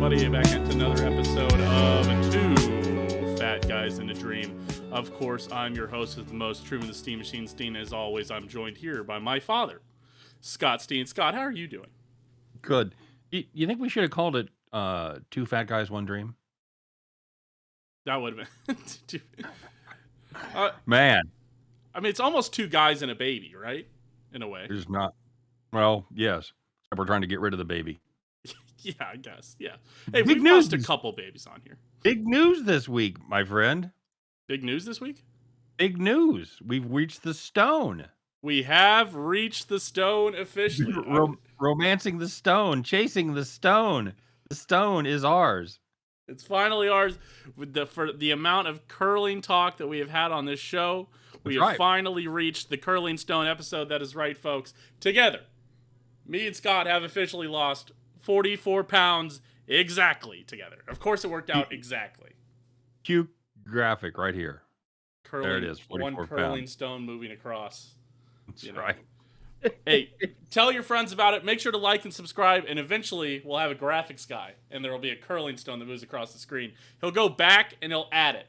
everybody, back into another episode of Two Fat Guys in a Dream. Of course, I'm your host with the most, Truman the Steam Machine Steen. As always, I'm joined here by my father, Scott Steen. Scott, how are you doing? Good. You think we should have called it Two Fat Guys, One Dream? That would have been... Man. I mean, it's almost two guys and a baby, right? In a way. There's not. Well, yes. We're trying to get rid of the baby. Yeah, I guess. Yeah. Hey, Big we've news. lost a couple babies on here. Big news this week, my friend. Big news this week? Big news. We've reached the stone. We have reached the stone officially. Romancing the stone, chasing the stone. The stone is ours. It's finally ours. For the amount of curling talk that we have had on this show, we have finally reached the curling stone episode. That is right, folks. Together, me and Scott have officially lost 44 pounds exactly together. Of course, it worked out exactly. Cute graphic right here. Curling, there it is. 44 one curling stone moving across. That's right. Hey, tell your friends about it. Make sure to like and subscribe, and eventually we'll have a graphics guy, and there will be a curling stone that moves across the screen. He'll go back and he'll add it,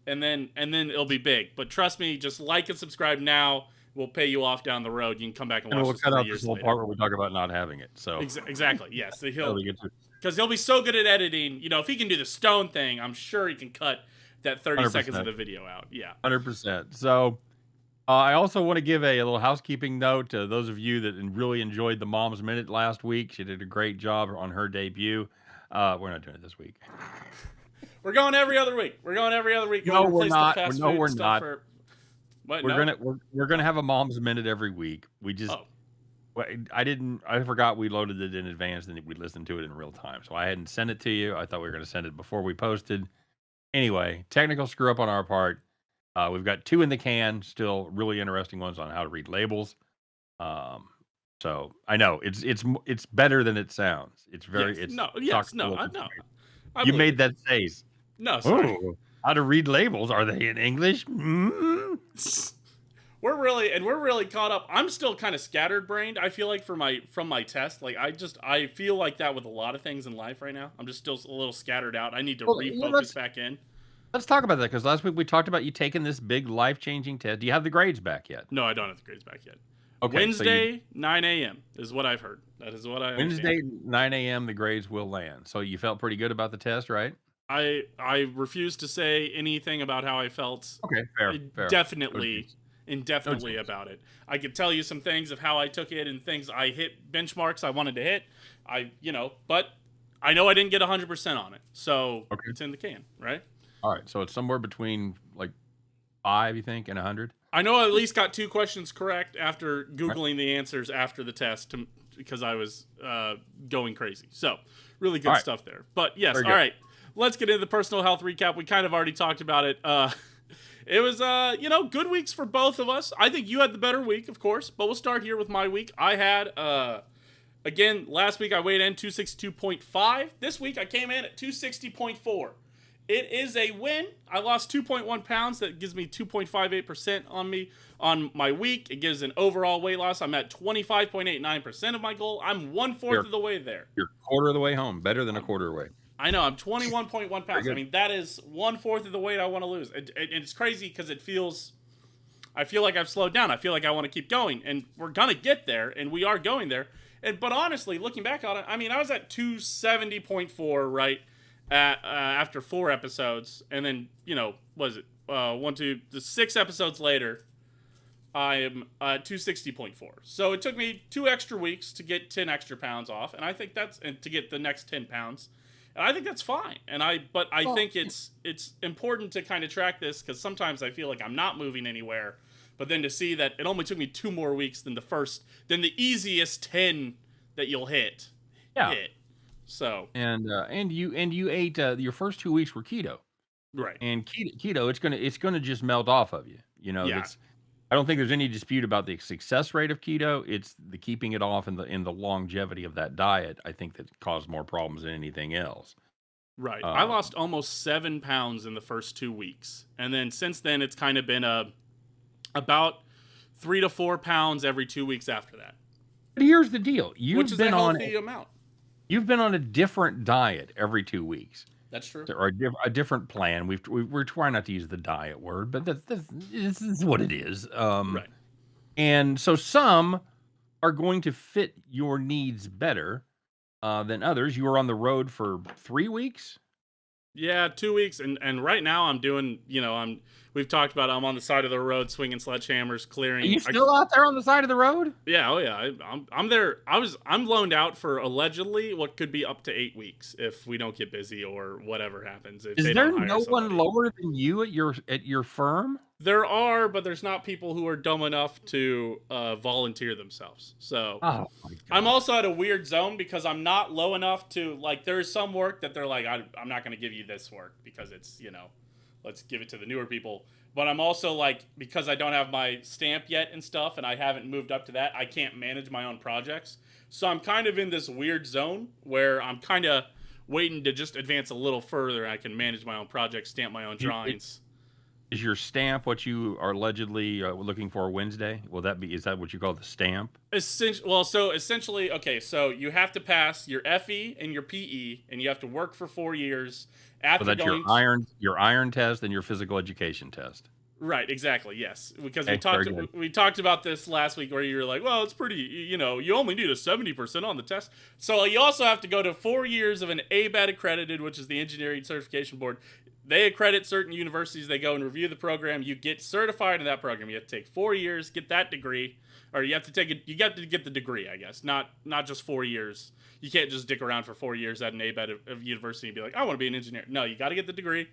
and then it'll be big. But trust me, just like and subscribe now. We'll pay you off down the road. You can come back and watch we'll this cut 3 out years this little later. part where we talk about not having it. So exactly, yes. So because he'll be so good at editing. You know, if he can do the stone thing, I'm sure he can cut that 30 seconds of the video out. Yeah, 100%. So I also want to give a little housekeeping note to those of you that really enjoyed the Mom's Minute last week. She did a great job on her debut. We're not doing it this week. We're going every other week. No, we're not. No, we're not. We're gonna have a Mom's Minute every week. We just I forgot we loaded it in advance and we listened to it in real time. So I hadn't sent it to you. I thought we were gonna send it before we posted. Anyway, technical screw up on our part. We've got 2 in the can, still really interesting ones on how to read labels. So I know it's better than it sounds. It's very You made that face. No, sorry. Ooh, how to read labels? Are they in English? Mm-hmm. We're really caught up. I'm still kind of scattered-brained. I feel like from my test, like I feel like that with a lot of things in life right now. I'm just still a little scattered out. I need to refocus back in. Let's talk about that because last week we talked about you taking this big life-changing test. Do you have the grades back yet? No, I don't have the grades back yet. Okay, Wednesday, 9 a.m. is what I've heard. That is what I understand. Wednesday, 9 a.m. the grades will land. So you felt pretty good about the test, right? I refuse to say anything about how I felt. Okay, fair. Indefinitely about it. I could tell you some things of how I took it and things I hit benchmarks I wanted to hit. But I know I didn't get 100% on it. So It's in the can, right? All right, so it's somewhere between like 5, you think, and 100? I know I at least got 2 questions correct after Googling the answers after the test because I was going crazy. So really good stuff there. But yes, all right. Let's get into the personal health recap. We kind of already talked about it. It was, good weeks for both of us. I think you had the better week, of course, but we'll start here with my week. I had, again, last week I weighed in 262.5. This week I came in at 260.4. It is a win. I lost 2.1 pounds. That gives me 2.58% on my week. It gives an overall weight loss. I'm at 25.89% of my goal. I'm 1/4 of the way there. You're a quarter of the way home. Better than a quarter away. I know. I'm 21.1 pounds. I mean, that is 1/4 of the weight I want to lose. And it's crazy because I feel like I've slowed down. I feel like I want to keep going. And we're going to get there. And we are going there. But honestly, looking back on it, I mean, I was at 270.4, right? After 4 episodes, and then 6 episodes later, I am 260.4. So it took me 2 extra weeks to get 10 extra pounds off, and I think and to get the next 10 pounds, and I think that's fine. I think it's important to kind of track this because sometimes I feel like I'm not moving anywhere, but then to see that it only took me 2 more weeks than the easiest 10 that you'll hit. So and you ate your first 2 weeks were keto, right? And keto it's gonna just melt off of you. I don't think there's any dispute about the success rate of keto. It's the keeping it off and the longevity of that diet. I think that caused more problems than anything else. Right. I lost almost 7 pounds in the first 2 weeks, and then since then it's kind of been about 3 to 4 pounds every 2 weeks after that. But here's the deal: which is a healthy amount. You've been on a different diet every 2 weeks. That's true. Or a different plan. We're trying not to use the diet word, but this is what it is. Right. And so some are going to fit your needs better than others. You were on the road for 3 weeks? Yeah, 2 weeks, and right now I'm doing. We've talked about. I'm on the side of the road swinging sledgehammers, Are clearing. you still out there on the side of the road? Yeah, oh yeah, I'm there. I'm loaned out for allegedly what could be up to 8 weeks if we don't get busy or whatever happens if Is they there don't hire no one somebody. lower than you at your firm? There are, but there's not people who are dumb enough to volunteer themselves. So Oh my I'm god. also at a weird zone because I'm not low enough to like. There is some work that they're like, I'm not going to give you this work because it's let's give it to the newer people. But I'm also like, because I don't have my stamp yet and stuff, and I haven't moved up to that, I can't manage my own projects. So I'm kind of in this weird zone where I'm kind of waiting to just advance a little further. And I can manage my own projects, stamp my own drawings. Is your stamp what you are allegedly looking for Wednesday? Is that what you call the stamp? So essentially, okay, so you have to pass your FE and your PE, and you have to work for 4 years So after that's going. your iron test and your physical education test. Right, exactly, yes. Because we Okay, talked very good. we talked about this last week, where you were like, well, it's pretty, you only need a 70% on the test. So you also have to go to 4 years of an ABET accredited, which is the Engineering Certification Board. They accredit certain universities. They go and review the program. You get certified in that program. You have to take 4 years, get that degree, or you have to take it. You have to get the degree, I guess. Not just 4 years. You can't just dick around for 4 years at an ABET of university and be like, I want to be an engineer. No, you got to get the degree.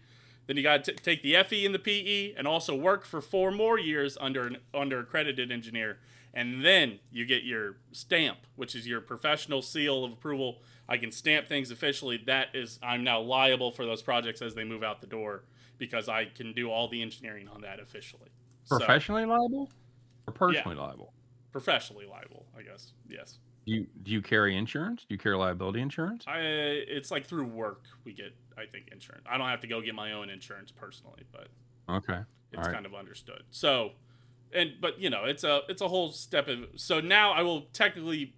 Then you got to take the FE and the PE, and also work for 4 more years under accredited engineer, and then you get your stamp, which is your professional seal of approval. I can stamp things officially. That is, I'm now liable for those projects as they move out the door because I can do all the engineering on that officially. So Professionally liable or yeah, personally liable? professionally liable, I guess. Yes. Do you carry insurance? Do you carry liability insurance? It's like through work we get, I think, insurance. I don't have to go get my own insurance personally, but Okay. All it's right. kind of understood. So, but it's a whole step of. So now I will technically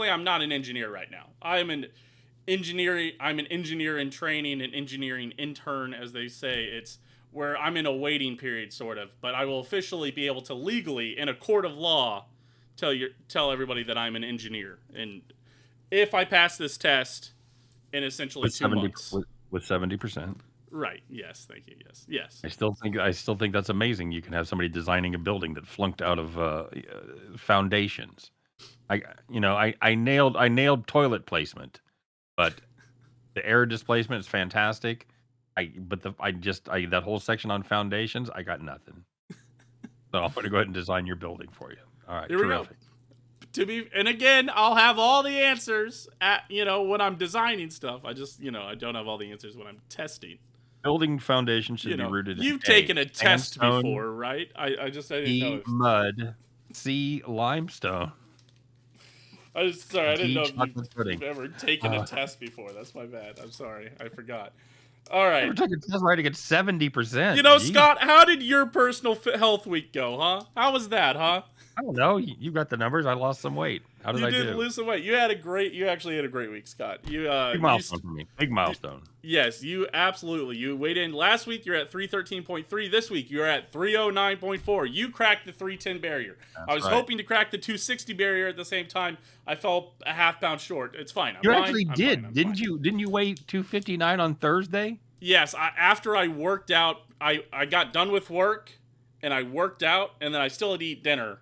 I'm not an engineer right now. I'm an engineer in training, an engineering intern, as they say. It's where I'm in a waiting period, sort of. But I will officially be able to legally, in a court of law, tell everybody that I'm an engineer. And if I pass this test in essentially With 70 2 months. with 70%. Right. Yes. Thank you. Yes. I still think that's amazing. You can have somebody designing a building that flunked out of foundations. I nailed toilet placement, but the air displacement is fantastic. That whole section on foundations, I got nothing. So I'm going to go ahead and design your building for you. All right, Here we go. terrific. And again, I'll have all the answers when I'm designing stuff. I just I don't have all the answers when I'm testing. Building foundation should be rooted in You've A, taken a test sandstone, before, right? I didn't know B, if. mud, C, limestone, Sorry, I didn't D, know if chocolate you've pudding. ever taken a Uh, test before. That's my bad. I'm sorry, I forgot. All Never right. took a test where I had to get 70%. Jeez. Scott, how did your personal health week go, huh? How was that, huh? I don't know. You got the numbers. I lost some weight. How did You I did do? lose some weight. You actually had a great week, Scott. Big milestone for me. Big milestone. Yes, you absolutely. You weighed in last week. You're at 313.3. This week you're at 309.4. You cracked the 310 barrier. I That's was right. hoping to crack the 260 barrier at the same time. I fell a half pound short. It's fine. You I'm actually fine. did, didn't you? Didn't you weigh 259 on Thursday? Yes, after I worked out, I got done with work and I worked out, and then I still had to eat dinner,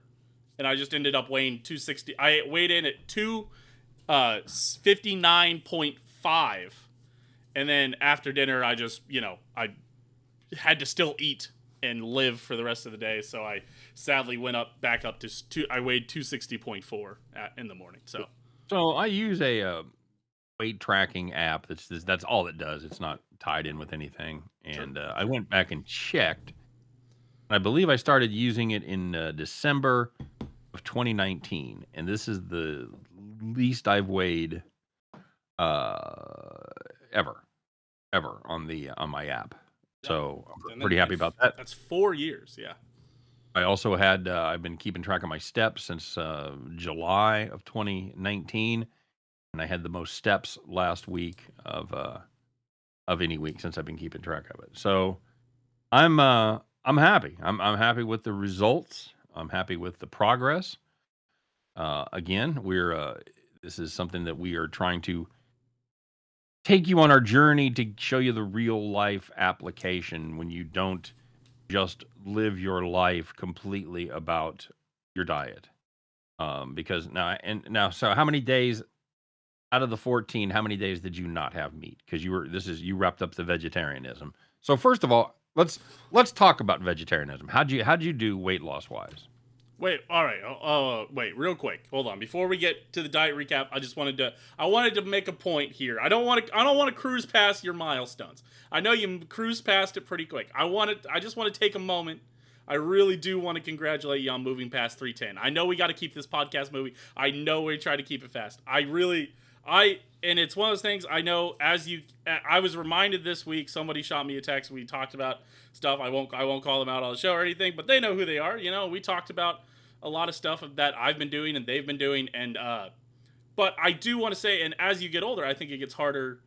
and I just ended up weighing 260. I weighed in at 259.5. And then after dinner, I just, I had to still eat and live for the rest of the day. So I sadly went back up to I weighed 260.4 in the morning. So I use a weight tracking app. That's all it does. It's not tied in with anything. And I went back and checked. I believe I started using it in December of 2019, and this is the least I've weighed ever on my app. So I'm pretty happy about that. That's 4 years. Yeah. I also had I've been keeping track of my steps since July of 2019, and I had the most steps last week of any week since I've been keeping track of it. So I'm happy. I'm happy with the results. I'm happy with the progress. Again, we're this is something that we are trying to take you on our journey to show you the real life application when you don't just live your life completely about your diet. Because now, so how many days out of the 14, how many days did you not have meat? Because you wrapped up the vegetarianism. So first of all, let's talk about vegetarianism. How'd you do weight loss wise? Wait, all right. Wait, real quick. Hold on. Before we get to the diet recap, I wanted to make a point here. I don't want to cruise past your milestones. I know you cruised past it pretty quick. I just want to take a moment. I really do want to congratulate you on moving past 310. I know we got to keep this podcast moving. I know we try to keep it fast. And it's one of those things. I know I was reminded this week. Somebody shot me a text. We talked about stuff. I won't call them out on the show or anything, but they know who they are. You know, we talked about a lot of stuff that I've been doing and they've been doing, and but I do want to say, and as you get older, I think it gets harder,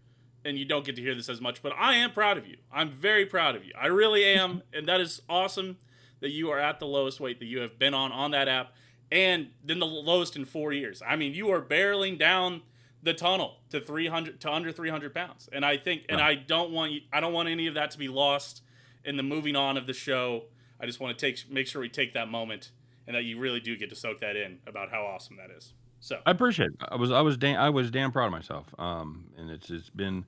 and you don't get to hear this as much. But I am proud of you. I'm very proud of you. I really am, and that is awesome that you are at the lowest weight that you have been on that app, and then the lowest in 4 years. I mean, you are barreling down the tunnel to 300 to under 300 pounds, and I think, and Right. I don't want any of that to be lost in the moving on of the show. I just want to make sure we take that moment and that you really do get to soak that in about how awesome that is. So, I appreciate it. I was damn proud of myself. And it's been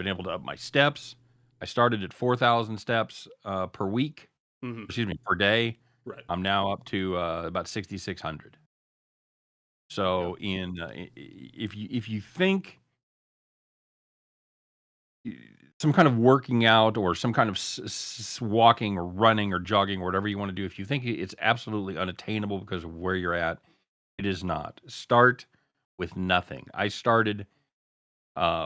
able to up my steps. I started at 4,000 steps per week. mm-hmm, Excuse me, per day. right. I'm now up to about 6,600. There you go. So if you think some kind of working out or some kind of walking or running or jogging or whatever you want to do, if you think it's absolutely unattainable because of where you're at, it is not. Start with nothing. I started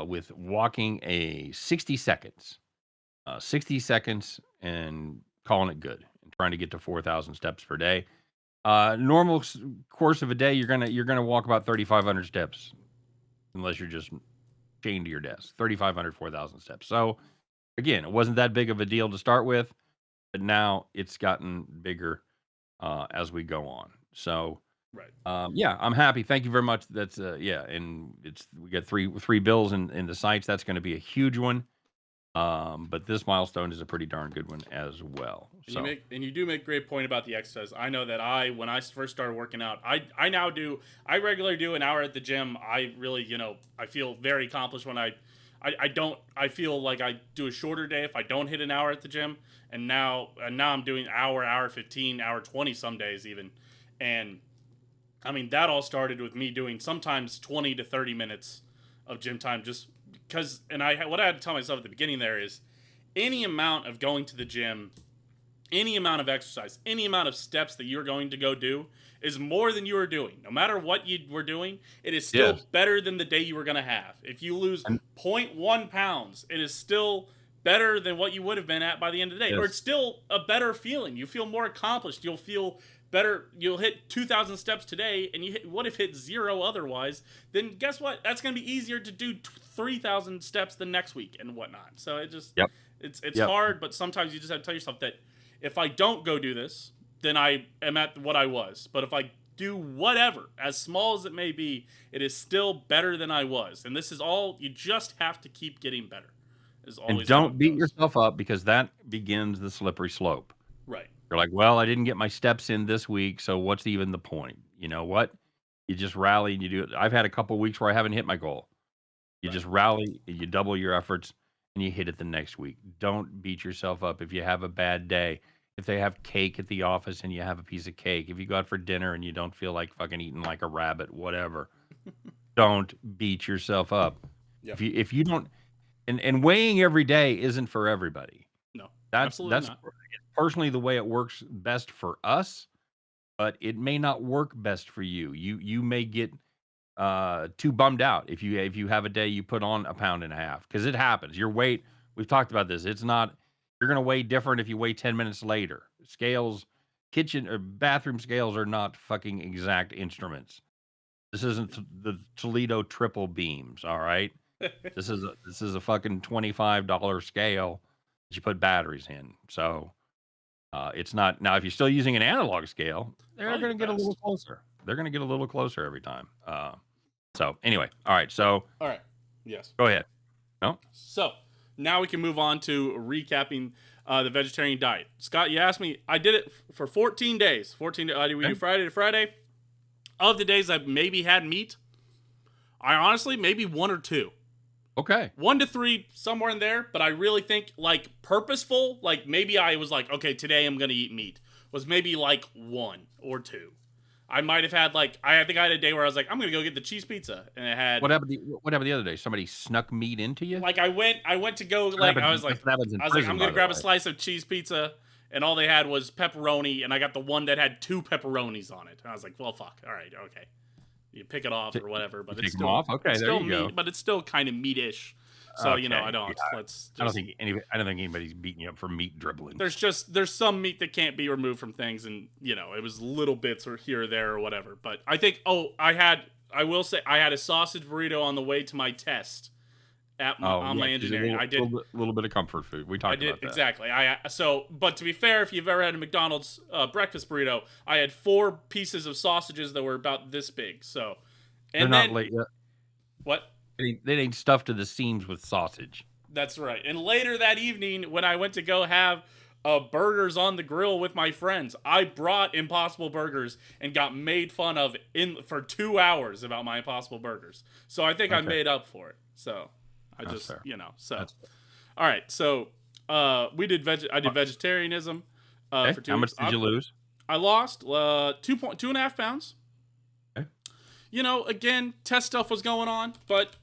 with walking a 60 seconds, 60 seconds, and calling it good, and trying to get to 4,000 steps per day. Normal course of a day, you're gonna walk about 3,500 steps, unless you're just chained to your desk. 3,500, 4,000 steps. So again, it wasn't that big of a deal to start with, but now it's gotten bigger as we go on. So Right. yeah, I'm happy. Thank you very much. That's yeah, and we got three bills in the sights. That's going to be a huge one. But this milestone is a pretty darn good one as well. And So you do make a great point about the exercise. I know that when I first started working out, I regularly do an hour at the gym. I really, I feel very accomplished when I don't I feel like I do a shorter day if I don't hit an hour at the gym. And now I'm doing hour 15, hour 20 some days even. And I mean, that all started with me doing sometimes 20 to 30 minutes of gym time just because. And what I had to tell myself at the beginning there is any amount of going to the gym, any amount of exercise, any amount of steps that you're going to go do is more than you are doing. No matter what you were doing, it is still yes, better than the day you were going to have. If you lose and zero point 0.1 pounds, it is still better than what you would have been at by the end of the day. Or yes, it's still a better feeling. You feel more accomplished. You'll feel better. You'll hit 2,000 steps today, and what if hit zero otherwise? Then guess what? That's going to be easier to do 3,000 steps the next week and whatnot. So yep, it's yep. hard, but sometimes you just have to tell yourself that if I don't go do this, then I am at what I was. But if I do whatever, as small as it may be, it is still better than I was. And this is all, you just have to keep getting better, is And always how don't it beat goes. yourself up because that begins the slippery slope. Right. You're like, well, I didn't get my steps in this week, so what's even the point? You know what? You just rally and you do it. I've had a couple weeks where I haven't hit my goal. You Right. just rally, you double your efforts, and you hit it the next week. Don't beat yourself up if you have a bad day. If they have cake at the office and you have a piece of cake, if you go out for dinner and you don't feel like fucking eating like a rabbit, whatever, don't beat yourself up. Yep. If you don't, and weighing every day isn't for everybody. No, absolutely That's not. personally the way it works best for us, but it may not work best for you. You may get too bummed out if you have a day you put on a pound and a half because it happens. Your weight, we've talked about this. It's not you're gonna weigh different if you weigh 10 minutes later. Scales, kitchen or bathroom scales are not fucking exact instruments. This isn't the Toledo triple beams, all right? This is a fucking $25 scale that you put batteries in. So, it's not now if you're still using an analog scale, they're Probably gonna the get a little best. closer. They're gonna get a little closer every time. So anyway, all right, so All right. Yes. go ahead. No? So now we can move on to recapping the vegetarian diet. Scott, you asked me. I did it for 14 days. 14. We do Okay. Friday to Friday. Of the days I maybe had meat, I honestly maybe one or two. Okay. 1 to 3, somewhere in there. But I really think like purposeful, like maybe I was like, okay, today I'm gonna eat meat. Was maybe like 1 or 2. I might have had like I think I had a day where I was like, I'm gonna go get the cheese pizza, and it had What happened the other day? Somebody snuck meat into you? like I went to go That's like I was what happens in I was like prison, I'm by gonna the grab a way. slice of cheese pizza, and all they had was pepperoni, and I got the one that had 2 pepperonis on it. And I was like, well, fuck, all right, okay, you pick it off or whatever, but You it's take them still off? Okay, there you go. meat, but it's still kind of meatish. So Okay, I don't. yeah. Let's just. I don't think anybody's beating you up for meat dribbling. There's some meat that can't be removed from things, and it was little bits or here or there or whatever. But I think I will say I had a sausage burrito on the way to my test Oh, on yeah, my 'cause a engineering. I did little bit of comfort food. We I talked did about that. exactly. But to be fair, if you've ever had a McDonald's breakfast burrito, I had 4 pieces of sausages that were about this big. So, They're and not then late yet. what? They ain't stuffed to the seams with sausage. That's right. And later that evening, when I went to go have burgers on the grill with my friends, I brought Impossible Burgers and got made fun of for 2 hours about my Impossible Burgers. So I think I Okay, made up for it. So I that's just fair. so That's fair. all right. So I did vegetarianism Okay, for how 2 much weeks. did you lose? I lost 2.5 pounds. Okay. Again, test stuff was going on, but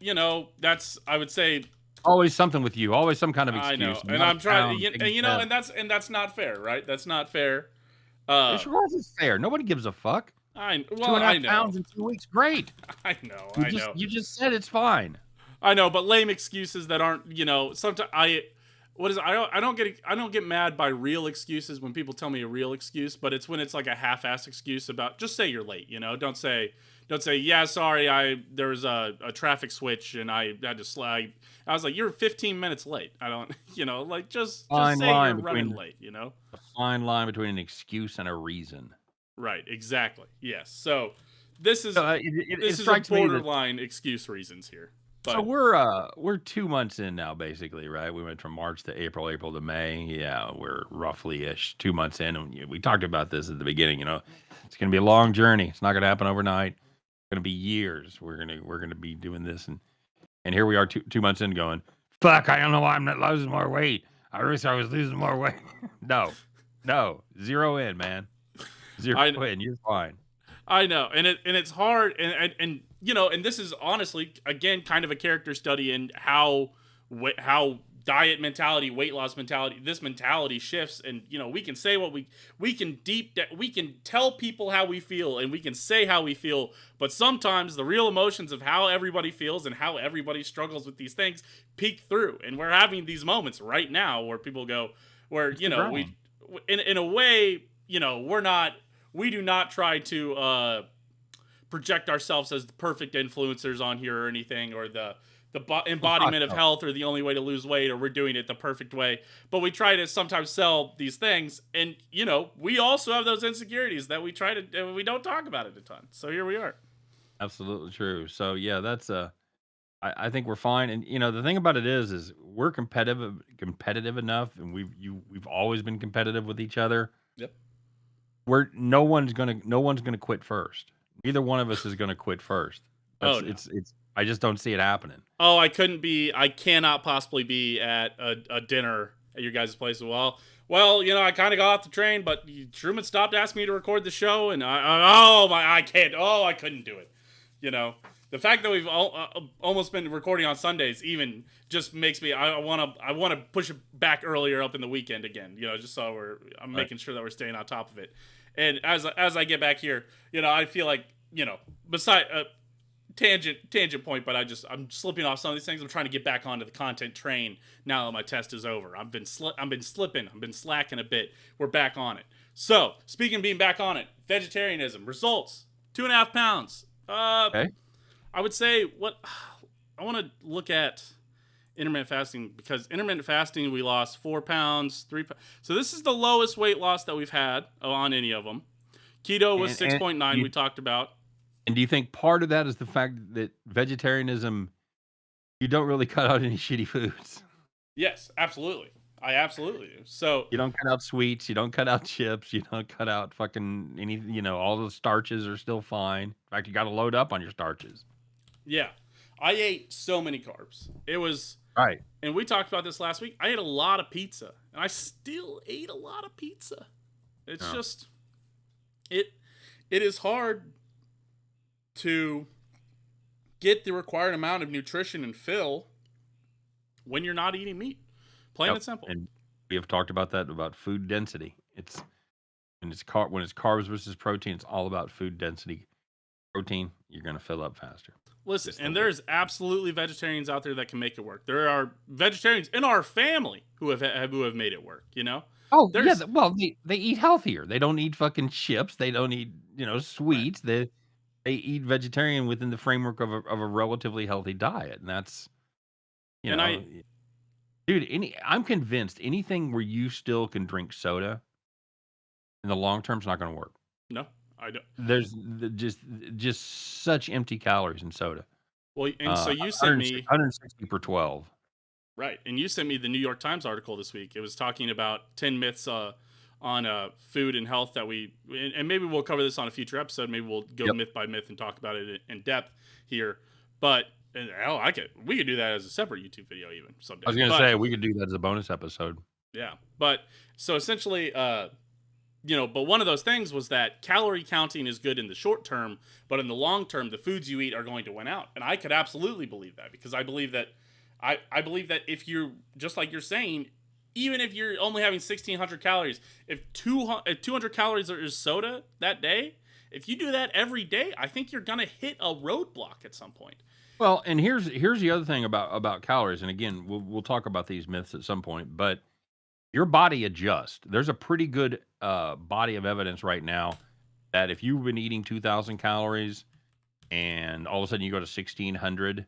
that's I would say Always something with you. Always some kind of I know, excuse. and Not I'm a trying, pound, taking and that's not fair, right? That's not fair. Of course it's fair. Nobody gives a fuck. Two and a I half know, pounds in 2 weeks. Great. I know, You just said it's fine. I know, but lame excuses that aren't, sometimes I don't get mad by real excuses when people tell me a real excuse, but it's when it's like a half-ass excuse about just say you're late, don't say yeah, sorry, there was a traffic switch and I had to slide. I was like, you're 15 minutes late. I don't, like just Fine say you're line running between late, a fine line between an excuse and a reason. Right, exactly. Yes. So this is So, it this is a strikes me that borderline excuse reasons here. so But we're 2 months in now, basically, right? We went from March to April, April to May. Yeah, we're roughly ish 2 months in, and we talked about this at the beginning. It's going to be a long journey. It's not going to happen overnight. It's going to be years. We're gonna be doing this, and here we are, 2 months in, going, fuck. I don't know why I'm not losing more weight. I wish I was losing more weight. No, zero in, man. Zero in. You're fine. I know, and it's hard, and and this is honestly again kind of a character study in how diet mentality, weight loss mentality, this mentality shifts, and we can say what we can tell people how we feel, and we can say how we feel, but sometimes the real emotions of how everybody feels and how everybody struggles with these things peek through, and we're having these moments right now where people go, where we in a way we do not try to project ourselves as the perfect influencers on here or anything, or the embodiment of health, or the only way to lose weight, or we're doing it the perfect way. But we try to sometimes sell these things, and we also have those insecurities that we we don't talk about it a ton. So here we are. Absolutely true. So yeah, that's I think we're fine. And the thing about it is we're competitive enough, and we've always been competitive with each other. Yep. Where no one's gonna quit first. Neither one of us is gonna quit first. Oh That's no. it's I just don't see it happening. Oh, I cannot possibly be at a dinner at your guys' place. Well, I kind of got off the train, but Truman stopped asking me to record the show, and I can't. Oh, I couldn't do it. The fact that we've almost been recording on Sundays even just makes me I want to push it back earlier up in the weekend again. Just so I'm making sure that we're staying on top of it. And as I get back here, I feel like beside tangent point, but I'm slipping off some of these things. I'm trying to get back onto the content train now that my test is over. I've been slipping, I've been slacking a bit. We're back on it. So speaking of being back on it, vegetarianism results: 2.5 pounds. Uh, Okay. I would say I want to look at intermittent fasting, because intermittent fasting, we lost 4 pounds, 3 pounds. So this is the lowest weight loss that we've had on any of them. Keto was And 6.9, we talked about. and do you think part of that is the fact that vegetarianism, you don't really cut out any shitty foods? Yes, absolutely. I absolutely do. So, You don't cut out sweets, you don't cut out chips, you don't cut out fucking any, all the starches are still fine. In fact, you gotta load up on your starches. yeah, I ate so many carbs. It was, Right. and we talked about this last week. I ate a lot of pizza, and I still ate a lot of pizza. It's Yeah. just, it it is hard to get the required amount of nutrition and fill when you're not eating meat. Plain Yep. and simple. And we have talked about that, about food density. When it's carbs versus protein, it's all about food density. Protein, you're gonna fill up faster. Listen, Just the and way. there's absolutely vegetarians out there that can make it work. There are vegetarians in our family who have made it work. Oh, yeah, There's well, they eat healthier. They don't eat fucking chips. They don't eat, right, sweets. They eat vegetarian within the framework of a relatively healthy diet, and that's, you and I know, dude, I'm convinced anything where you still can drink soda in the long term is not gonna work. no, I don't. There's just such empty calories in soda. Well, and so you sent 160 me 160 per 12. right, and you sent me the New York Times article this week. It was talking about 10 myths on food and health that and maybe we'll cover this on a future episode. Maybe we'll go Yep. myth by myth and talk about it in depth here. But hell, we could do that as a separate YouTube video even someday. I was gonna say, we could do that as a bonus episode. Yeah, but so essentially, but one of those things was that calorie counting is good in the short term, but in the long term, the foods you eat are going to win out. And I could absolutely believe that, because I believe that I believe that if you're just like you're saying, even if you're only having 1,600 calories, if 200 calories is soda that day, if you do that every day, I think you're gonna hit a roadblock at some point. Well, and here's the other thing about calories, and again, we'll talk about these myths at some point, but your body adjusts. There's a pretty good body of evidence right now that if you've been eating 2,000 calories and all of a sudden you go to 1,600,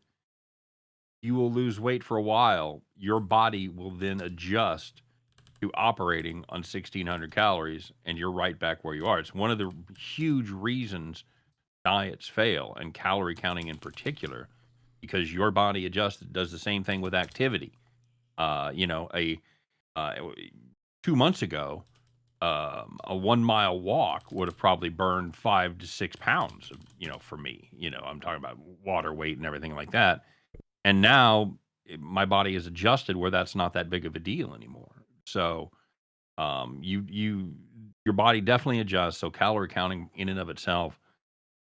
you will lose weight for a while. Your body will then adjust to operating on 1,600 calories, and you're right back where you are. It's one of the huge reasons diets fail, and calorie counting in particular, because your body adjusts. It does the same thing with activity. A 2 months ago, a 1 mile walk would have probably burned 5 to 6 pounds. For me, I'm talking about water weight and everything like that. And now my body is adjusted where that's not that big of a deal anymore. So, your body definitely adjusts. So calorie counting in and of itself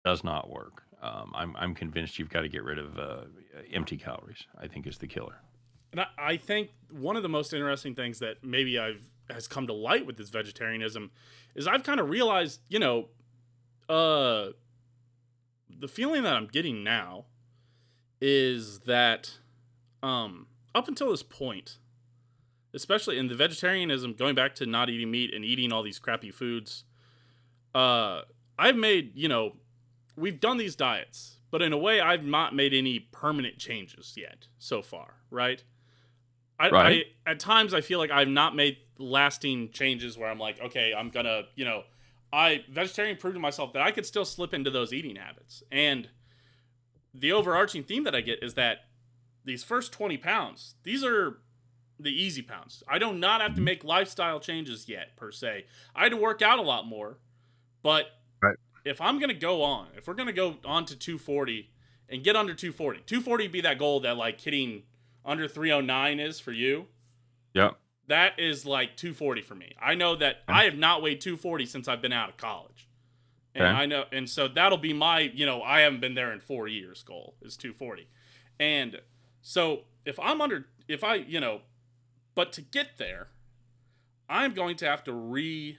does not work. I'm convinced you've got to get rid of empty calories. I think is the killer. And I think one of the most interesting things that maybe has come to light with this vegetarianism is I've kind of realized, the feeling that I'm getting now is that up until this point, especially in the vegetarianism, going back to not eating meat and eating all these crappy foods, I've made, we've done these diets, but in a way, I've not made any permanent changes yet so far, right? Right. At times I feel like I've not made lasting changes where I'm like, okay, I'm gonna, vegetarian proved to myself that I could still slip into those eating habits. And the overarching theme that I get is that these first 20 pounds, these are the easy pounds. I do not have to Mhm. make lifestyle changes yet, per se. I had to work out a lot more, but Right. if we're going to go on to 240 and get under 240, 240 would be that goal that like hitting under 309 is for you. Yep. That is like 240 for me. I know that Okay. I have not weighed 240 since I've been out of college. And Okay. I know, and so that'll be my, I haven't been there in 4 years goal is 240. And so but to get there, I'm going to have to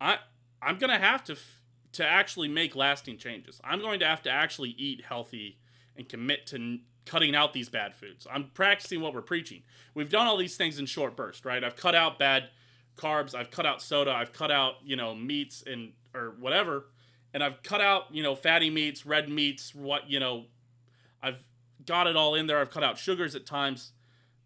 I'm going to have to actually make lasting changes. I'm going to have to actually eat healthy and commit to cutting out these bad foods. I'm practicing what we're preaching. We've done all these things in short bursts, right? I've cut out bad carbs, I've cut out soda, I've cut out, meats or whatever. and I've cut out, fatty meats, red meats, I've got it all in there. I've cut out sugars at times.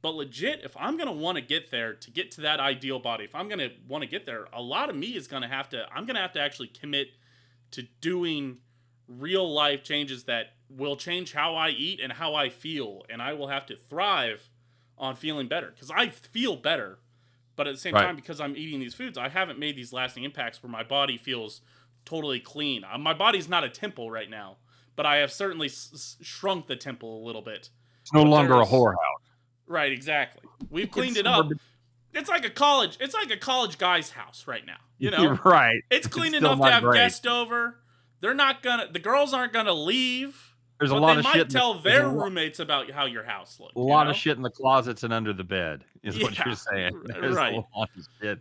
But legit, if I'm going to want to get there, to get to that ideal body, if I'm going to want to get there, a lot of me is going to I'm going to have to actually commit to doing real life changes that will change how I eat and how I feel. And I will have to thrive on feeling better, because I feel better. But at the same time, because I'm eating these foods, I haven't made these lasting impacts where my body feels totally clean. My body's not a temple right now, but I have certainly shrunk the temple a little bit. It's no longer a whorehouse. Right, exactly. We've cleaned it up. It's like a college guy's house right now. You're right. It's clean enough to have guests over. The girls aren't gonna leave. There's a lot of shit. They might tell their roommates about how your house looks. A lot of shit in the closets and under the bed is what you're saying. There's right. A lot of shit.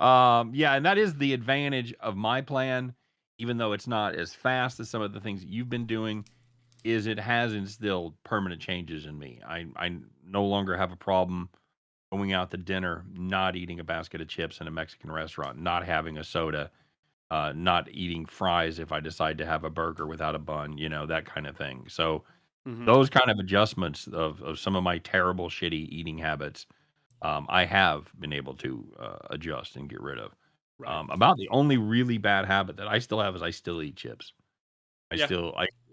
Yeah, and that is the advantage of my plan, even though it's not as fast as some of the things that you've been doing, is it has instilled permanent changes in me. I no longer have a problem going out to dinner, not eating a basket of chips in a Mexican restaurant, not having a soda, not eating fries if I decide to have a burger without a bun, that kind of thing. So those kind of adjustments of some of my terrible, shitty eating habits, I have been able to adjust and get rid of. Right. About the only really bad habit that I still have is I still eat chips. I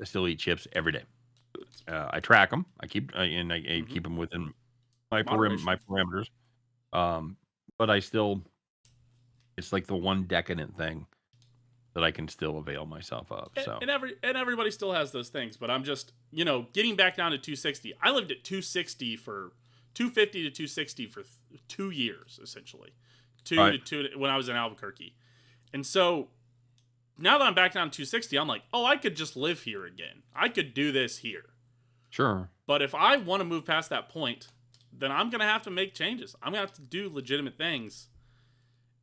still eat chips every day. I track them. I keep keep them within my parameters. But I still, it's like the one decadent thing that I can still avail myself of. So and everybody still has those things, but I'm just getting back down to 260. I lived at 260 for 250 to 260 for 2 years essentially, when I was in Albuquerque, and so now that I'm back down to 260, I'm like, oh, I could just live here again. I could do this here. Sure. But if I want to move past that point, then I'm going to have to make changes. I'm going to have to do legitimate things.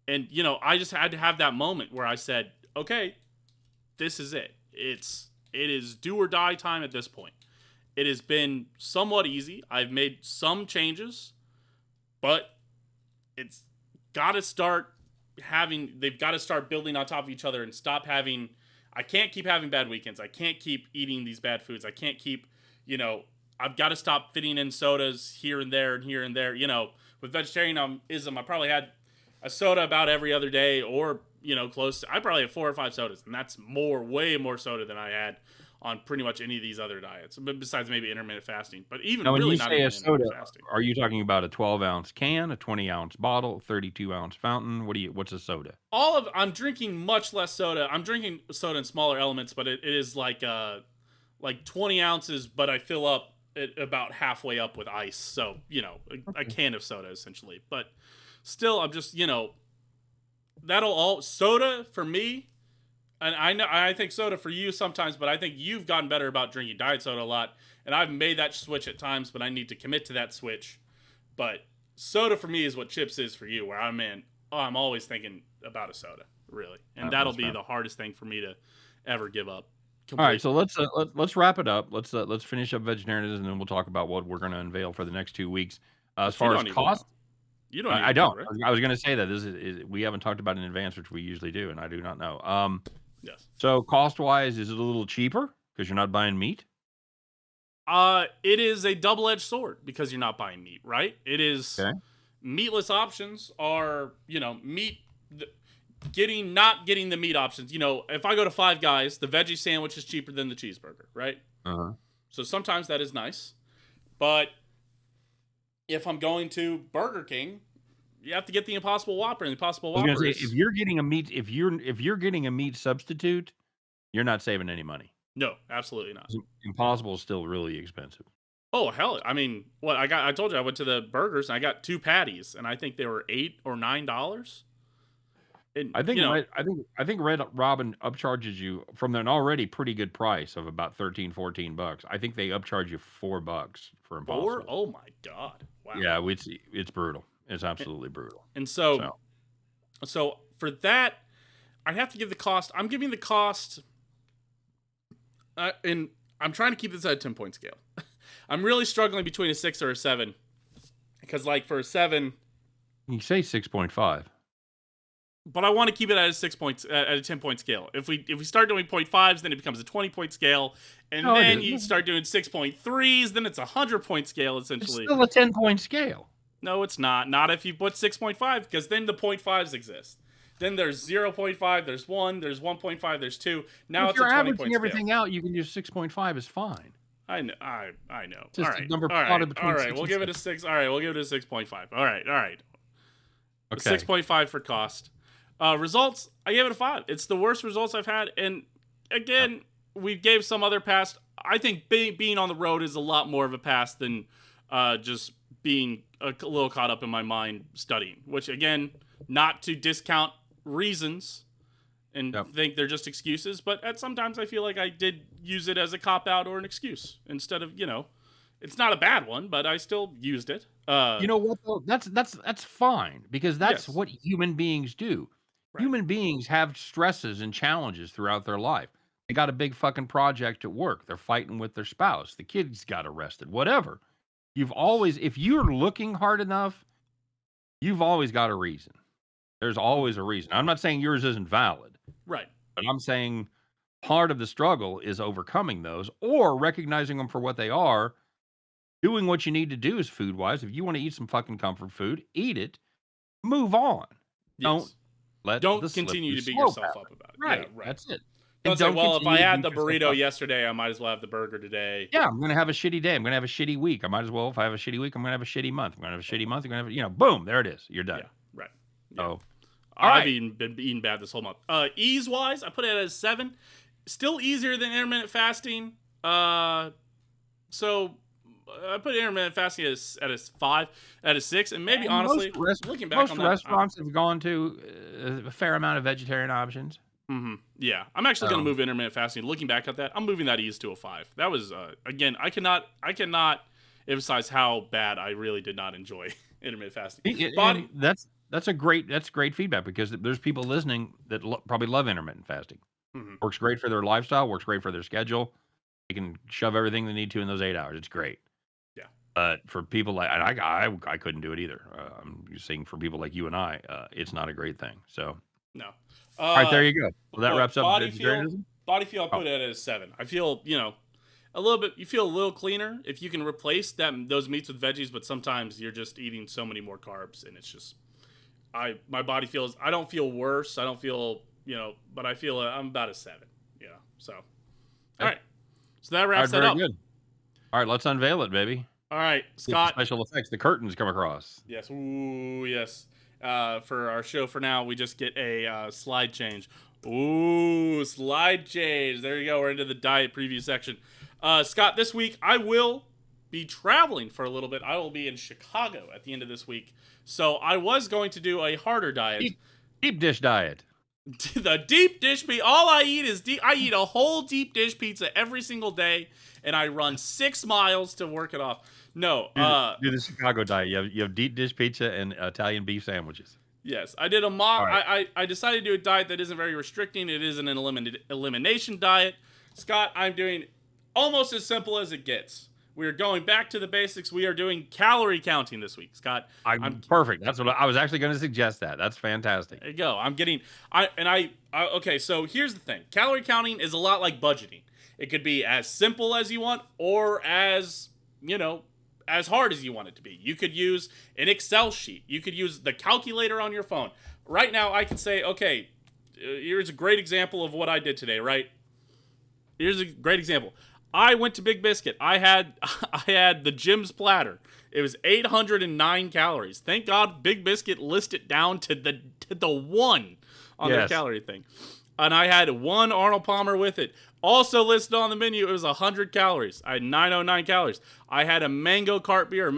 And, I just had to have that moment where I said, okay, this is it. It is do or die time at this point. It has been somewhat easy. I've made some changes, but it's got to start they've got to start building on top of each other and stop having, I can't keep having bad weekends. I can't keep eating these bad foods. I can't keep, I've got to stop fitting in sodas here and there and here and there. With vegetarianism, I probably had a soda about every other day, or, close to, I probably have 4 or 5 sodas, and that's way more soda than I had on pretty much any of these other diets, besides maybe intermittent fasting. But even now, when really you not say even a soda, fasting. Are you talking about a 12-ounce can, a 20-ounce bottle, 32-ounce fountain? What's a soda? I'm drinking much less soda. I'm drinking soda in smaller elements, but it is like 20 ounces, but I fill up it about halfway up with ice. So, a can of soda essentially. But still, I'm just, soda for me. And I think soda for you sometimes, but I think you've gotten better about drinking diet soda a lot. And I've made that switch at times, but I need to commit to that switch. But soda for me is what chips is for you, where I'm always thinking about a soda, really. And that'll be the hardest thing for me to ever give up. Completely. All right, so let's wrap it up. Let's finish up vegetarianism, and then we'll talk about what we're going to unveil for the next 2 weeks. As far as cost, you don't. I don't. Right? I was going to say that this is we haven't talked about it in advance, which we usually do, and I do not know. Yes. So cost-wise, is it a little cheaper because you're not buying meat? It is a double-edged sword because you're not buying meat, right? It is meatless options are, meat. Not getting the meat options. If I go to Five Guys, the veggie sandwich is cheaper than the cheeseburger, right? So sometimes that is nice, but if I'm going to Burger King, you have to get the Impossible Whopper, and the Impossible Whopper. Say, if you're getting a meat, if you're getting a meat substitute, you're not saving any money. No, absolutely not. Impossible is still really expensive. Oh hell! I mean, I told you I went to the burgers and I got 2 patties, and I think they were $8 or $9. I think Red Robin upcharges you from an already pretty good price of about $13-14. I think they upcharge you $4 for Impossible. 4? Oh my god! Wow. Yeah, it's brutal. It's absolutely brutal. And so for that, I have to give the cost. I'm giving the cost, and I'm trying to keep this at a 10-point scale. I'm really struggling between a 6 or a 7, because for a 7, you say 6.5. but I want to keep it at a 6 points at a 10-point scale. If we start doing 0.5s, then it becomes a 20-point scale, and No, it then you isn't. start doing 6.3s, then it's a 100-point scale It's essentially. still a 10-point scale. No, it's not. Not if you put 6.5, because then the 0.5s exist. Then there's 0.5, there's 1, there's 1.5, there's 2. Now If it's a you're 20-point averaging scale. everything out, you can use 6.5 is fine. I know. I know. Just All a right. number All right. plotted between All right. 6 We'll and give it a 6. 6. All right. We'll give it a 6.5. All right. All right. Okay. 6.5 for cost. Results, I gave it a 5. It's the worst results I've had. And again, we gave some other pass. I think being on the road is a lot more of a pass than just being a little caught up in my mind studying, which again, not to discount reasons and think they're just excuses, but sometimes I feel like I did use it as a cop-out or an excuse instead of, it's not a bad one, but I still used it. You know what, though? That's fine, because that's Yes. what human beings do. Right. Human beings have stresses and challenges throughout their life. They got a big fucking project at work. They're fighting with their spouse. The kids got arrested, whatever. If you're looking hard enough, you've always got a reason. There's always a reason. I'm not saying yours isn't valid. Right. But I'm saying part of the struggle is overcoming those or recognizing them for what they are, doing what you need to do is food-wise. If you want to eat some fucking comfort food, eat it, move on. Yes. Don't continue to beat yourself up about it. Right. Yeah, right. That's it. Don't say, well, if I had the beat yourself burrito up. yesterday, I might as well have the burger today. Yeah, I'm going to have a shitty day. I'm going to have a shitty week. I might as well, if I have a shitty week, I'm going to have a shitty month. I'm going to have a shitty month. I'm going to have, boom, there it is. You're done. Yeah, right. Yeah. So, I've been eating bad this whole month. Ease-wise, I put it at a 7. Still easier than intermittent fasting. So I put intermittent fasting at a 5, at a 6, and maybe honestly, looking back on that, restaurants have gone to a fair amount of vegetarian options. Mm-hmm. Yeah, I'm actually going to move intermittent fasting. Looking back at that, I'm moving that ease to a 5. That was again, I cannot emphasize how bad I really did not enjoy intermittent fasting. That's great feedback, because there's people listening that probably love intermittent fasting. Mm-hmm. Works great for their lifestyle. Works great for their schedule. They can shove everything they need to in those 8 hours. It's great. Yeah. But for people like I couldn't do it either. I'm saying for people like you and I, it's not a great thing. So no. All right, there you go. Well, that wraps up vegetarianism. Body feel, I put it at a 7. I feel, a little bit. You feel a little cleaner if you can replace those meats with veggies. But sometimes you're just eating so many more carbs, and it's just, my body feels. I don't feel worse. I don't feel, but I feel I'm about a 7. Yeah. So, all right. So that wraps that up. Good. All right, let's unveil it, baby. All right, Scott. Special effects. The curtains come across. Yes. Ooh, yes. For our show for now, we just get a slide change. Ooh, slide change. There you go. We're into the diet preview section. Scott, this week I will be traveling for a little bit. I will be in Chicago at the end of this week. So I was going to do a harder diet. Deep dish diet. The deep dish pizza. All I eat is I eat a whole deep dish pizza every single day, and I run 6 miles to work it off. No. Do the Chicago diet. You have deep dish pizza and Italian beef sandwiches. Yes, I did a mock. Right. I decided to do a diet that isn't very restricting. It isn't an elimination diet. Scott, I'm doing almost as simple as it gets. We are going back to the basics. We are doing calorie counting this week, Scott. I'm perfect. That's what I was actually going to suggest. That's fantastic. There you go. Okay, so here's the thing. Calorie counting is a lot like budgeting. It could be as simple as you want, or as hard as you want it to be. You could use an Excel sheet. You could use the calculator on your phone. Right now, I can say, okay, here's a great example of what I did today, right? Here's a great example. I went to Big Biscuit. I had the Jim's platter. It was 809 calories. Thank God Big Biscuit listed down to the 1 on their calorie thing. And I had 1 Arnold Palmer with it. Also listed on the menu, it was 100 calories. I had 909 calories. I had a Mango Cart beer.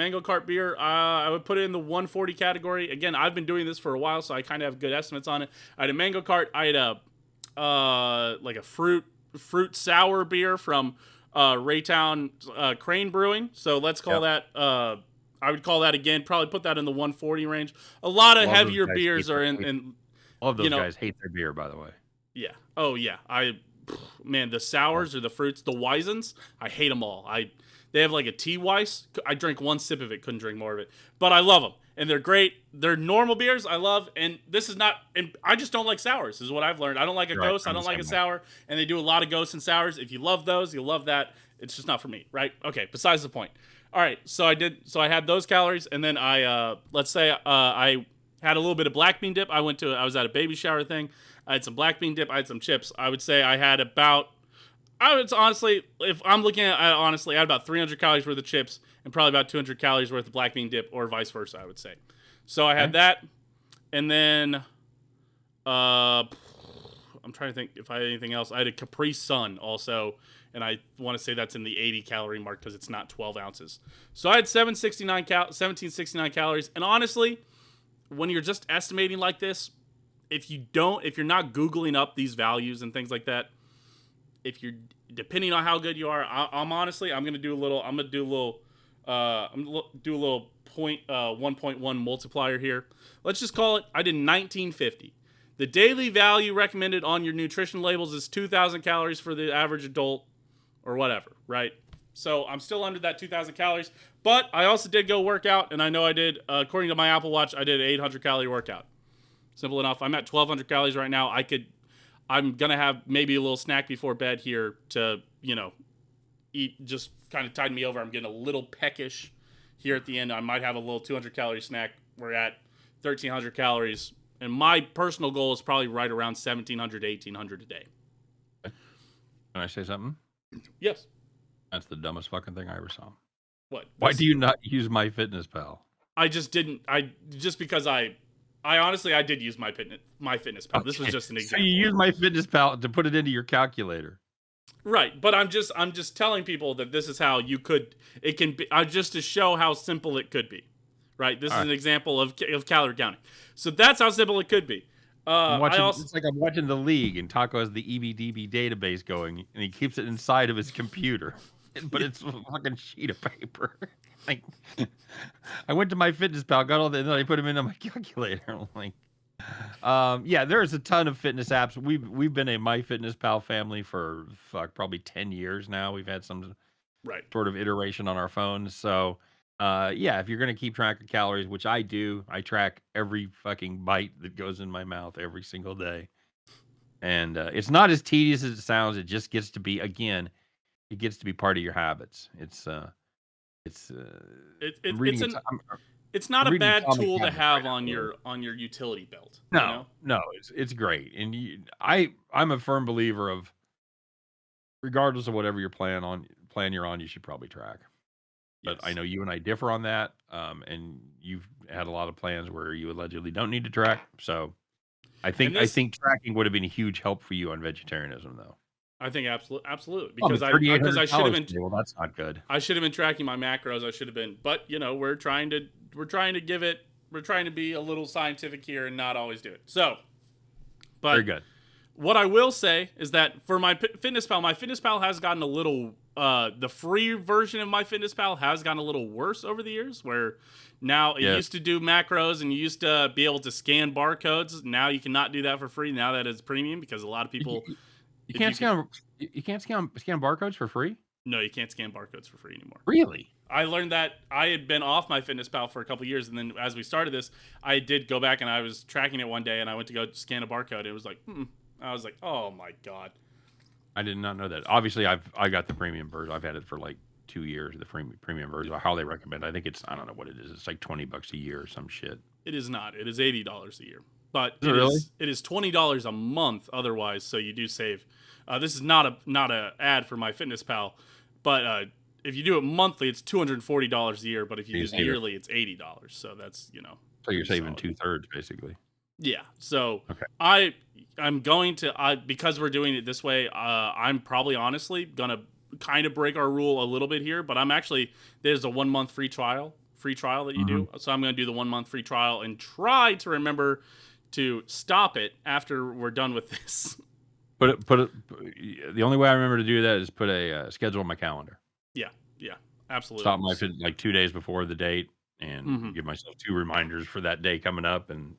I would put it in the 140 category. Again, I've been doing this for a while, so I kind of have good estimates on it. I had a Mango Cart. I had a fruit sour beer from Raytown Crane Brewing. So let's call that. I would call that, again, probably put that in the 140 range. A lot of heavier beers are in. All of those guys hate their beer, by the way. Yeah. Oh yeah. Man, the sours or the fruits, the Weisens, I hate them all. They have like a tea Weiss. I drank 1 sip of it, couldn't drink more of it, but I love them. and they're great. They're normal beers I love, and this is not. And I just don't like sours. Is what I've learned. I don't like a Right. ghost. I don't like a sour, and they do a lot of ghosts and sours. If you love those, you'll love that. It's just not for me, right? Okay. Besides the point. All right. So I had those calories, and then let's say I had a little bit of black bean dip. I was at a baby shower thing. I had some black bean dip. I had some chips. I would say I had about. I would honestly, if I'm looking at honestly, I had about 300 calories worth of chips and probably about 200 calories worth of black bean dip, or vice versa, I would say. So I had that, and then I'm trying to think if I had anything else. I had a Capri Sun also, and I want to say that's in the 80 calorie mark because it's not 12 ounces. So I had 1769 calories, and honestly, when you're just estimating like this, if you're not Googling up these values and things like that, if you're depending on how good you are, I'm gonna do a little 1.1 multiplier here. Let's just call it. I did 1950. The daily value recommended on your nutrition labels is 2,000 calories for the average adult, or whatever, right? So I'm still under that 2,000 calories, but I also did go work out, and I know I did. According to my Apple Watch, I did an 800 calorie workout. Simple enough. I'm at 1,200 calories right now. I'm going to have maybe a little snack before bed here to, eat, just kind of tide me over. I'm getting a little peckish here at the end. I might have a little 200 calorie snack. We're at 1,300 calories. And my personal goal is probably right around 1,700 to 1,800 a day. Can I say something? Yes. That's the dumbest fucking thing I ever saw. What? Why do you not use MyFitnessPal? I just didn't. Because I honestly, I did use MyFitnessPal. Okay. This was just an example. So you use MyFitnessPal to put it into your calculator, right? But I'm just telling people that this is how it can be, just to show how simple it could be, right? This is an example of calorie counting. So that's how simple it could be. It's like I'm watching The League, and Taco has the EBDB database going, and he keeps it inside of his computer, but it's a fucking sheet of paper. Like, I went to MyFitnessPal, got all that, and then I put them into my calculator. I'm like, there's a ton of fitness apps. We've been a MyFitnessPal family for probably 10 years now. We've had some sort of iteration on our phones. So, if you're gonna keep track of calories, which I do, I track every fucking bite that goes in my mouth every single day. And it's not as tedious as it sounds. It just gets to be part of your habits. It's not a bad tool to have on your utility belt. No, it's great. And I'm a firm believer of, regardless of whatever plan you're on, you should probably track. But I know you and I differ on that, and you've had a lot of plans where you allegedly don't need to track. So I think tracking would have been a huge help for you on vegetarianism, though. I think absolutely, because I should have been. Well, that's not good. I should have been tracking my macros. I should have been, but we're trying to be a little scientific here and not always do it. So, but very good. What I will say is that for my FitnessPal has gotten a little. The free version of MyFitnessPal has gotten a little worse over the years, where now it used to do macros and you used to be able to scan barcodes. Now you cannot do that for free. Now that it's premium, because a lot of people. You can't scan barcodes for free? No, you can't scan barcodes for free anymore. Really? I learned that. I had been off MyFitnessPal for a couple of years, and then as we started this, I did go back and I was tracking it one day, and I went to go scan a barcode, and it was like, I was like, oh my God. I did not know that. Obviously, I got the premium version. I've had it for like 2 years, the premium version. I highly recommend. I think I don't know what it is. It's like $20 a year or some shit. It is not. It is $80 a year. But it is $20 a month otherwise, so you do save. This is not a ad for MyFitnessPal, but if you do it monthly, it's $240 a year. But if you do it yearly, it's $80. So that's So you're saving 2/3 basically. Yeah. So I'm going to because we're doing it this way. I'm probably honestly gonna kind of break our rule a little bit here, but there's a 1 month free trial that you do. So I'm gonna do the 1 month free trial and try to remember to stop it after we're done with this. The only way I remember to do that is put a schedule on my calendar. Yeah, absolutely. Stop like 2 days before the date and give myself 2 reminders for that day coming up, and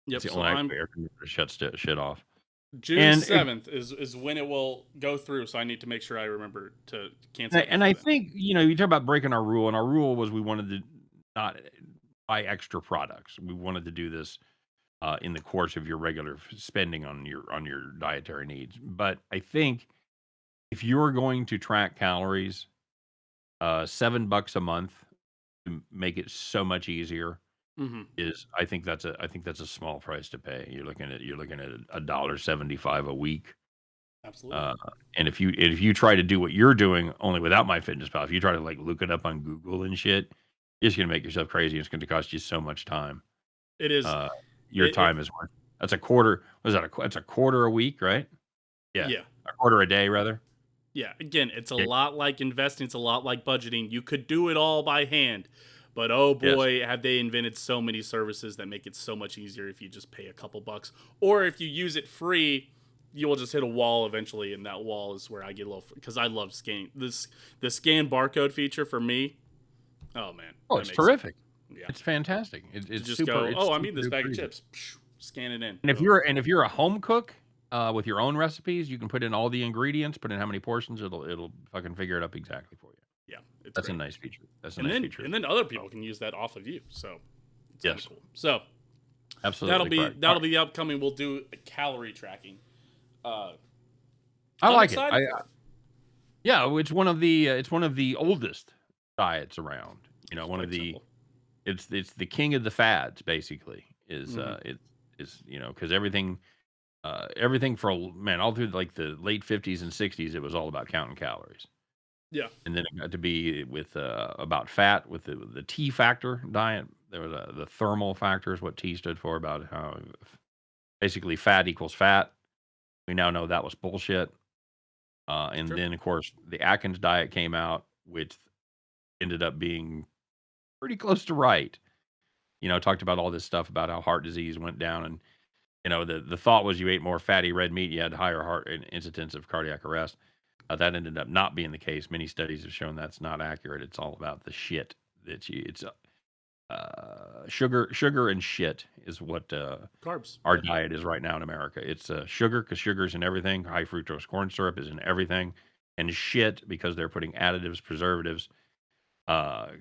Yep. It's the only way I can shut shit off. June 7th is when it will go through, so I need to make sure I remember to cancel. And I think you talk about breaking our rule, and our rule was we wanted to not buy extra products. We wanted to do this in the course of your regular spending on your dietary needs. But I think if you're going to track calories, $7 a month to make it so much easier Mm-hmm. is I think that's a small price to pay. You're looking at $1.75 a week. Absolutely. Uh, and if you try to do what you're doing only without MyFitnessPal, if you try to like look it up on Google and shit, you're just gonna make yourself crazy. It's gonna cost you so much time. It is. Uh, your It time is worth. That's a quarter. Was that that's a quarter a week, right? Yeah, yeah. a quarter a day rather. Yeah, again, it's a Yeah. lot like investing. It's a lot like budgeting. You could do it all by hand, but oh Yes. boy, have they invented so many services that make it so much easier if you just pay a couple bucks. Or if you use it free, you will just hit a wall eventually, and that wall is where I get a little, because I love scanning this. The scan barcode feature for me, oh man, Oh, that it's makes it, terrific. yeah, It's fantastic. to It's just super. go, It's oh, I need super this bag duper of easy. chips, scan it in, And boom. if you're a home cook with your own recipes, you can put in all the ingredients, put in how many portions. It'll fucking figure it up exactly for you. Yeah, it's That's a great. nice feature. That's a And nice then feature. and then other people can use that off of you, so it's kind of Yes, cool. So absolutely correct. All that'll right. be the upcoming. We'll do calorie tracking. Uh, I I'm like it. excited for it. Yeah, it's one of the oldest diets around. You know, It's one of quite the simple. it's the king of the fads basically Hmm. it is, you know, because everything for man all through like the late 50s and 60s it was all about counting calories. Yeah, And then it got to be with about fat with the T factor diet. There was the thermal factor is what T stood for, about how basically fat equals fat. We now know that was bullshit. And sure. then, of course, the Atkins diet came out, which ended up being pretty close to right. You know, talked about all this stuff about how heart disease went down. And, you know, the thought was you ate more fatty red meat, you had higher heart incidence of cardiac arrest. That ended up not being the case. Many studies have shown that's not accurate. It's all about the shit it's sugar and shit is what Carbs. our Yeah. diet is right now in America. It's sugar because sugar's in everything. High fructose corn syrup is in everything, and shit because they're putting additives, preservatives,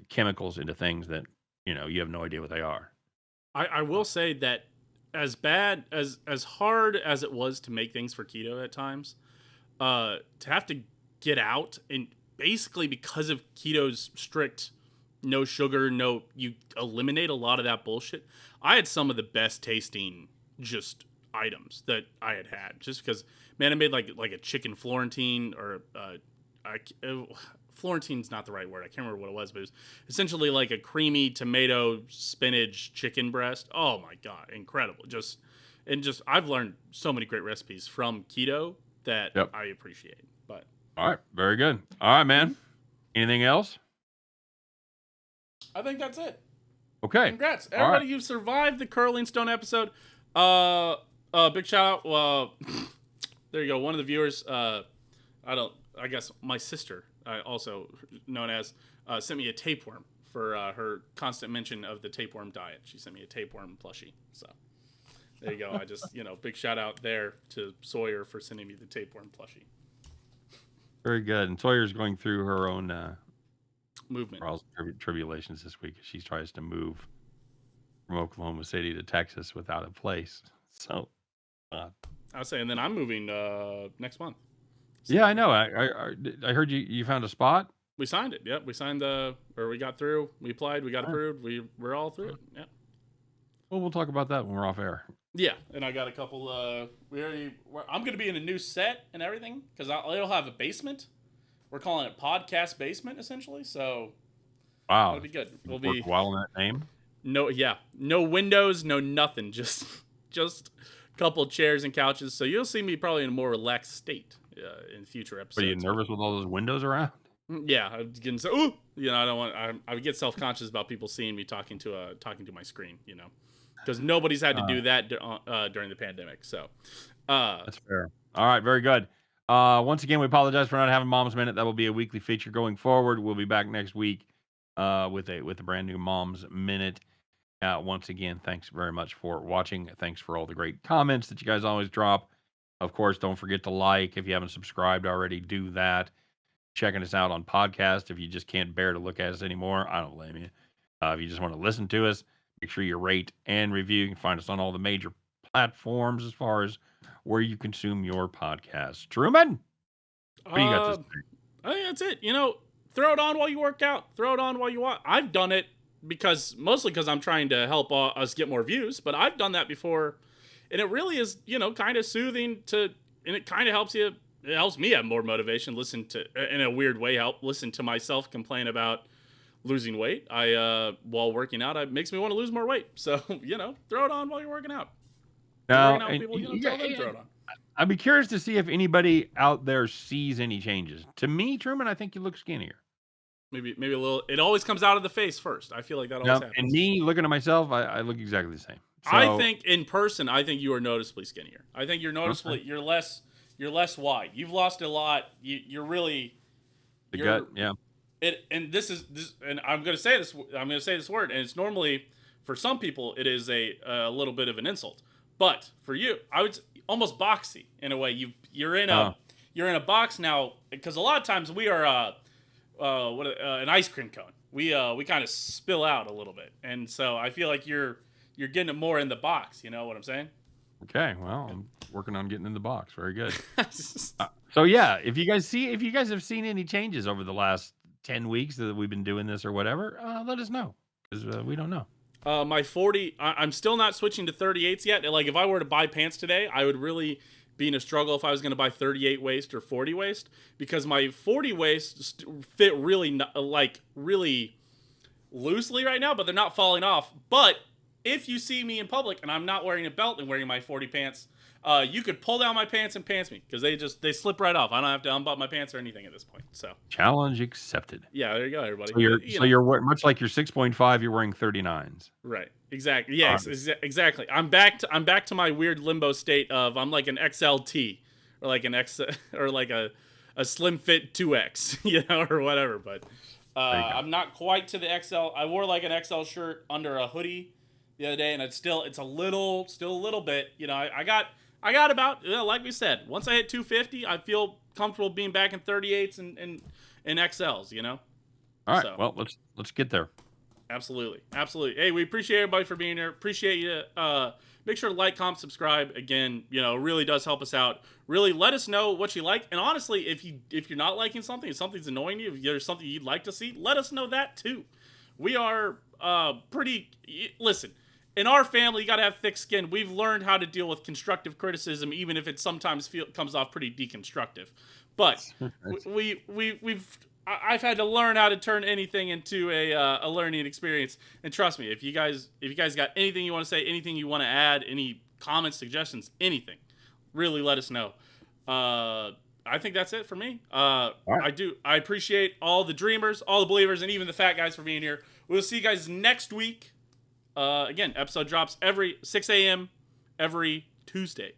chemicals into things that you have no idea what they are. I Uh, will say that as bad as hard as it was to make things for keto at times, to have to get out and basically because of keto's strict no sugar, no, you eliminate a lot of that bullshit. I had some of the best tasting just items that I had just because man, I made like a chicken Florentine or I, uh, Florentine's not the right word. I can't remember what it was, but it was essentially like a creamy tomato spinach chicken breast. Oh my god, incredible! Just I've learned so many great recipes from keto that yep. I appreciate. But All right. Very good. All right, man. mhm, Anything else? I think that's it. Okay. Congrats, All right. everybody! You survived the Curling Stone episode. Big shout out. There you go. One of the viewers. I don't. I guess my sister, also known as, sent me a tapeworm for her constant mention of the tapeworm diet. She sent me a tapeworm plushie. So there you go. I just big shout out there to Sawyer for sending me the tapeworm plushie. Very good. And Sawyer's going through her own Movement. trials and tribulations this week as she tries to move from Oklahoma City to Texas without a place. So, uh, I'll say, and then I'm moving next month. yeah, So I know. I heard you found a spot. we signed it. Yep, we signed or we got through. We applied. We got approved. We're all through it. Yeah. Well, we'll talk about that when we're off air. Yeah, and I got a couple. I'm gonna be in a new set and everything because it'll have a basement. We're calling it podcast basement essentially. So that'll Wow. be good. We'll Worth be a while in that name. no windows, no nothing. Just a couple chairs and couches. So you'll see me probably in a more relaxed state in future Are you episodes. nervous with all those windows around? Yeah, I'm getting so. Ooh, I don't want. I would get self conscious about people seeing me talking to my screen. Because nobody's had to Uh, do that during the pandemic. So, uh, that's fair. All right, very good. Once again, we apologize for not having Mom's Minute. That will be a weekly feature going forward. We'll be back next week with a brand new Mom's Minute. Once again, thanks very much for watching. Thanks for all the great comments that you guys always drop. Of course, don't forget to like. If you haven't subscribed already, do that. Checking us out on podcast. If you just can't bear to look at us anymore, I don't blame you. If you just want to listen to us, make sure you rate and review. You can find us on all the major platforms as far as where you consume your podcasts. Truman, what do you got to say? I think that's it. Throw it on while you work out. Throw it on while you watch. I've done it mostly because I'm trying to help us get more views, but I've done that before, and it really is, kind of soothing and it kind of helps you. It helps me have more motivation. In a weird way, listen to myself complain about losing weight. While working out, it makes me want to lose more weight. So, throw it on while you're working out. Now, Tell them throw it on. I'd be curious to see if anybody out there sees any changes. To me, Truman, I think you look skinnier. Maybe a little. It always comes out of the face first. I feel like that always happens. And me looking at myself, I look exactly the same. So, I think in person, you are noticeably skinnier. I think you're noticeably you're less wide. You've lost a lot. You're really gut, yeah. And I'm going to say this. I'm going to say this word, and it's normally for some people it is a little bit of an insult, but for you, I would almost boxy in a way. You're in a box now because a lot of times we are an ice cream cone. We kind of spill out a little bit, and so I feel like you're getting it more in the box. You know what I'm saying? Okay, well, I'm working on getting in the box. Very good. So yeah, if you guys have seen any changes over the last 10 weeks that we've been doing this or whatever, let us know because we don't know. My 40, I'm still not switching to 38s yet. Like if I were to buy pants today, I would really be in a struggle if I was going to buy 38 waist or 40 waist because my 40 waist fit really loosely right now, but they're not falling off. But if you see me in public and I'm not wearing a belt and wearing my 40 pants, you could pull down my pants and pants me because they slip right off. I don't have to unbutton my pants or anything at this point. So challenge accepted. Yeah, there you go, everybody. So you're much like your 6.5. You're wearing 39s. Right. Exactly. Yes. Exactly. I'm back to my weird limbo state of I'm like an XLT or like an X or like a slim fit 2X, or whatever. But I'm not quite to the XL. I wore like an XL shirt under a hoodie the other day, and it's still a little bit. I got about like we said. Once I hit 250, I feel comfortable being back in 38s and XLs. All right. So, well, let's get there. Absolutely. Hey, we appreciate everybody for being here. Appreciate you. Make sure to like, comment, subscribe. Again, it really does help us out. Really, let us know what you like. And honestly, if you're not liking something, if something's annoying you, if there's something you'd like to see, let us know that too. We are listen. In our family, you got to have thick skin. We've learned how to deal with constructive criticism, even if it sometimes comes off pretty deconstructive. But I've had to learn how to turn anything into a learning experience. And trust me, if you guys got anything you want to say, anything you want to add, any comments, suggestions, anything, really let us know. I think that's it for me. Right. I appreciate all the dreamers, all the believers, and even the fat guys for being here. We'll see you guys next week. Again, episode drops every 6 a.m. every Tuesday.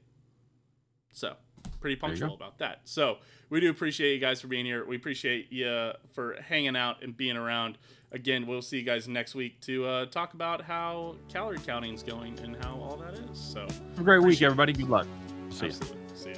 So, pretty punctual about that. So, we do appreciate you guys for being here. We appreciate you for hanging out and being around. Again, we'll see you guys next week to talk about how calorie counting is going and how all that is. So, have a great week, everybody. Good luck. See you.